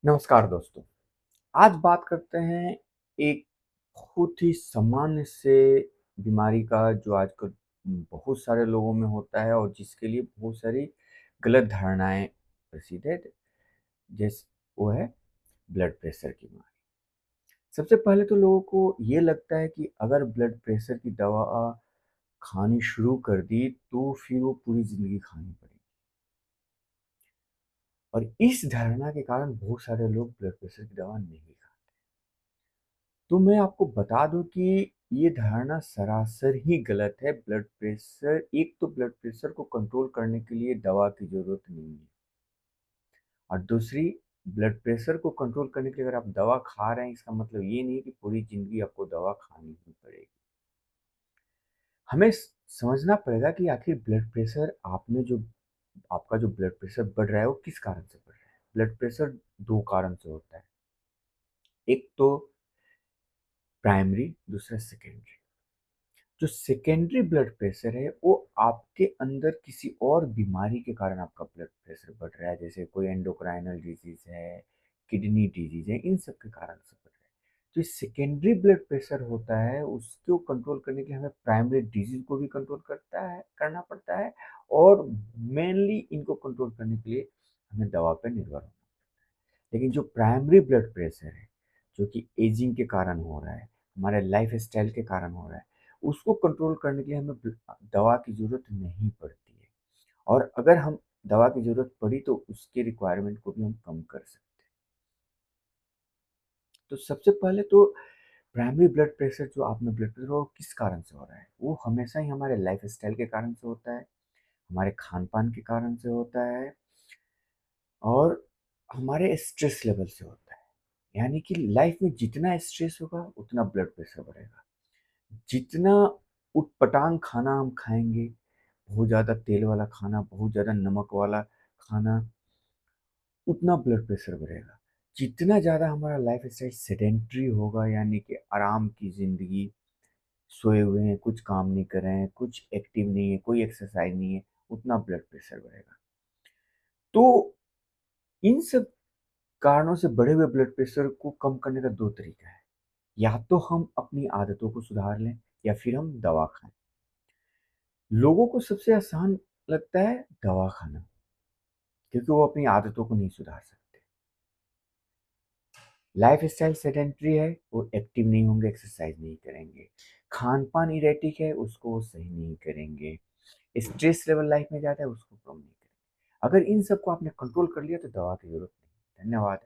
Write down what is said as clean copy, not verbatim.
नमस्कार दोस्तों। आज बात करते हैं एक बहुत ही सामान्य से बीमारी का जो आजकल बहुत सारे लोगों में होता है और जिसके लिए बहुत सारी गलत धारणाएँ प्रचलित है। जैसे वो है ब्लड प्रेशर की बीमारी। सबसे पहले तो लोगों को ये लगता है कि अगर ब्लड प्रेशर की दवा खानी शुरू कर दी तो फिर वो पूरी ज़िंदगी खानी पड़ेगी। और इस धारणा के कारण बहुत सारे लोग ब्लड प्रेशर की दवा नहीं खाते। तो मैं आपको बता दूं कि ये धारणा सरासर ही गलत है। ब्लड प्रेशर को कंट्रोल करने के लिए दवा की जरूरत नहीं है। और दूसरी, ब्लड प्रेशर को कंट्रोल करने के लिए अगर आप दवा खा रहे हैं, इसका मतलब ये नहीं कि पूरी जिंदगी आपको दवा खानी ही पड़ेगी। हमें समझना पड़ेगा कि आखिर ब्लड प्रेशर आपने जो आपका जो ब्लड प्रेशर बढ़ रहा है वो किस कारण से बढ़ रहा है। ब्लड प्रेशर दो कारण से होता है। एक तो प्राइमरी, दूसरा सेकेंडरी। जो सेकेंडरी ब्लड प्रेशर है वो आपके अंदर किसी और बीमारी के कारण आपका ब्लड प्रेशर बढ़ रहा है, जैसे कोई एंडोक्राइनल डिजीज है, किडनी डिजीज है, इन सब के कारण से बढ़ रहा है। जो सेकेंडरी ब्लड प्रेशर होता है उसको कंट्रोल करने के लिए हमें प्राइमरी डिजीज को भी कंट्रोल करना पड़ता है। और मेनली इनको कंट्रोल करने के लिए हमें दवा पर निर्भर होना। लेकिन जो प्राइमरी ब्लड प्रेशर है, जो कि एजिंग के कारण हो रहा है, हमारे लाइफ स्टाइल के कारण हो रहा है, उसको कंट्रोल करने के लिए हमें दवा की ज़रूरत नहीं पड़ती है। और अगर हम दवा की ज़रूरत पड़ी तो उसके रिक्वायरमेंट को भी हम कम कर सकते हैं। तो सबसे पहले तो प्राइमरी ब्लड प्रेशर, जो आप में ब्लड प्रेशर वो किस कारण से हो रहा है, वो हमेशा ही हमारे लाइफ स्टाइल के कारण से होता है, हमारे खान पान के कारण से होता है और हमारे स्ट्रेस लेवल से होता है। यानी कि लाइफ में जितना स्ट्रेस होगा उतना ब्लड प्रेशर बढ़ेगा। जितना उटपटांग खाना हम खाएंगे, बहुत ज़्यादा तेल वाला खाना, बहुत ज़्यादा नमक वाला खाना, उतना ब्लड प्रेशर बढ़ेगा। जितना ज़्यादा हमारा लाइफ स्टाइल सेडेंट्री होगा, यानी कि आराम की ज़िंदगी, सोए हुए हैं, कुछ काम नहीं कर रहे हैं, कुछ एक्टिव नहीं है, कोई एक्सरसाइज नहीं है, उतना ब्लड प्रेशर बढ़ेगा। तो इन सब कारणों से बढ़े हुए ब्लड प्रेशर को कम करने का दो तरीका है। या तो हम अपनी आदतों को सुधार लें या फिर हम दवा खाएं। लोगों को सबसे आसान लगता है दवा खाना, क्योंकि वो अपनी आदतों को नहीं सुधार सकते। लाइफ स्टाइल सेडेंट्री है, वो एक्टिव नहीं होंगे, एक्सरसाइज नहीं करेंगे। खान पान इरेटिक है, उसको वो सही नहीं करेंगे। स्ट्रेस लेवल लाइफ में ज़्यादा है, उसको कम नहीं करेंगे। अगर इन सबको आपने कंट्रोल कर लिया तो दवा की जरूरत नहीं। धन्यवाद।